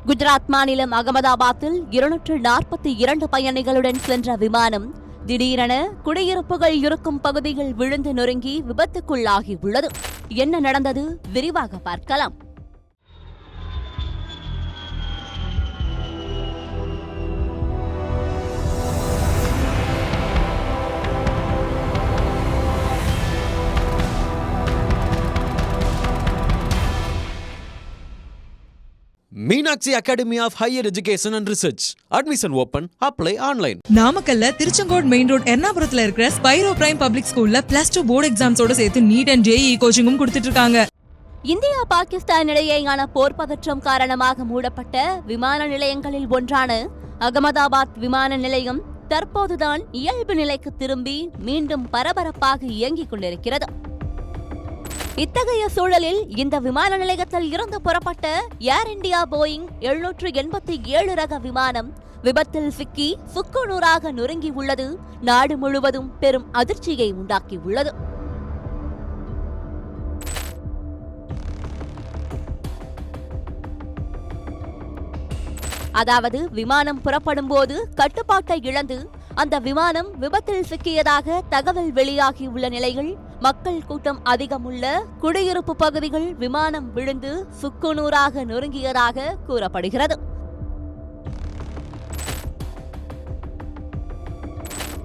குஜராத் மாநிலம் அகமதாபாத்தில் 242 பயணிகளுடன் சென்ற விமானம் திடீரென குடியிருப்புகள் இருக்கும் பகுதியில் விழுந்து நொறுங்கி விபத்துக்குள்ளாகியுள்ளது. என்ன நடந்தது? விரிவாக பார்க்கலாம். Meenakshi academy of higher education and research. Admission open. Apply online. நாமக்கல்ல திருச்செங்கோடு மெயின் ரோட் எர்ணாபுரத்துல இருக்கிற ஸ்பைரோ பிரைம் பப்ளிக் ஸ்கூல்ல +2 போர்டு எக்ஸாம்ஸோட சேர்த்து நீட் அண்ட் JEE கோச்சிங்கும் கொடுத்துட்டு இருக்காங்க. இந்தியா பாகிஸ்தான் இடையேயான போர் பதற்றம் காரணமாக மூடப்பட்ட விமான நிலையங்களில் ஒன்றான அகமதாபாத் விமான நிலையம் தற்போதுதான் இயல்பு நிலைக்கு திரும்பி மீண்டும் பரபரப்பாக இயங்கிக் கொண்டிருக்கிறது. இத்தகைய சூழலில் இந்த விமான நிலையத்தில் இருந்து புறப்பட்ட ஏர் இந்தியா போயிங் 787 ரக விமானம் விபத்தில் சிக்கி சுக்குநூறாக நொறுங்கி உள்ளது நாடு முழுவதும் பெரும் அதிர்ச்சியை உண்டாக்கியுள்ளது. அதாவது விமானம் புறப்படும் போது கட்டுப்பாட்டை இழந்து அந்த விமானம் விபத்தில் சிக்கியதாக தகவல் வெளியாகியுள்ள நிலையில் மக்கள் கூட்டம் அதிகமுள்ள குடியிருப்பு பகுதிகள் விமானம் விழுந்து சுக்குநூறாக நொறுங்கியதாக கூறப்படுகிறது.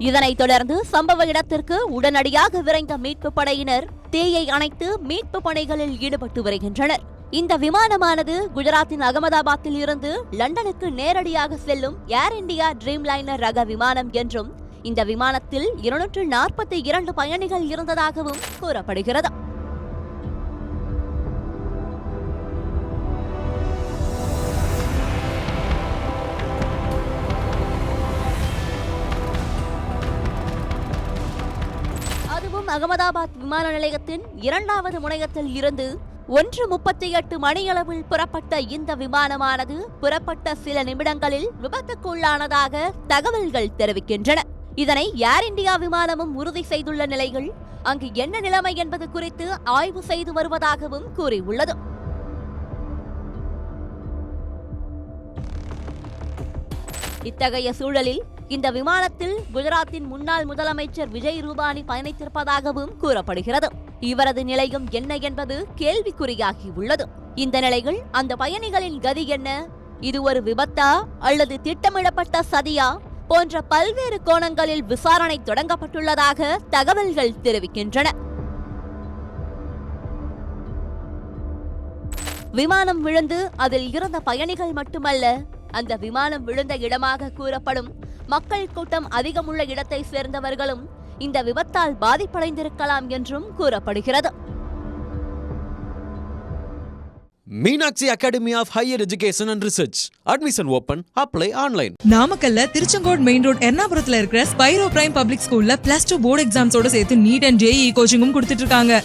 இதனைத் தொடர்ந்து சம்பவ இடத்திற்கு உடனடியாக விரைந்த மீட்பு படையினர் தீயை அணைத்து மீட்பு பணிகளில் ஈடுபட்டு வருகின்றனர். இந்த விமானமானது குஜராத்தின் அகமதாபாத்தில் இருந்து லண்டனுக்கு நேரடியாக செல்லும் ஏர் இந்தியா ட்ரீம் லைனர் ரக விமானம் என்றும் இந்த விமானத்தில் 242 பயணிகள் இருந்ததாகவும் கூறப்படுகிறது. அதுவும் அகமதாபாத் விமான நிலையத்தின் 2வது முனையத்தில் இருந்து 1:38 மணியளவில் புறப்பட்ட இந்த விமானமானது புறப்பட்ட சில நிமிடங்களில் விபத்துக்குள்ளானதாக தகவல்கள் தெரிவிக்கின்றன. இதனை ஏர் இந்தியா விமானமும் உறுதி செய்துள்ள நிலையில் அங்கு என்ன நிலைமை என்பது குறித்து ஆய்வு செய்து வருவதாகவும் கூறியுள்ளது. இத்தகைய சூழலில் இந்த விமானத்தில் குஜராத்தின் முன்னாள் முதலமைச்சர் விஜய் ரூபானி பயணித்திருப்பதாகவும் கூறப்படுகிறது. இவரது நிலையும் என்ன என்பது கேள்விக்குறியாகியுள்ளது. இந்த நிலையில் அந்த பயணிகளின் கதி என்ன? இது ஒரு விபத்தா அல்லது திட்டமிடப்பட்ட சதியா போன்ற பல்வேறு கோணங்களில் விசாரணை தொடங்கப்பட்டுள்ளதாக தகவல்கள் தெரிவிக்கின்றன. விமானம் விழுந்து அதில் இருந்த பயணிகள் மட்டுமல்ல, அந்த விமானம் விழுந்த இடமாக கூறப்படும் மக்கள் கூட்டம் அதிகமுள்ள இடத்தை சேர்ந்தவர்களும் இந்த விபத்தால் பாதிப்படைந்திருக்கலாம் என்றும் கூறப்படுகிறது. Meenakshi academy of higher education and research. Admission open. Apply online. நாமக்கல்ல திருச்செங்கோடு மெயின் ரோட் எர்ணாபுரத்துல இருக்கிற ஸ்பைரோ பிரைம் பப்ளிக் ஸ்கூல்ல +2 போர்டு எக்ஸாம்ஸோட சேர்த்து நீட் அண்ட் JEE கோச்சிங்கும் கொடுத்துட்டு இருக்காங்க.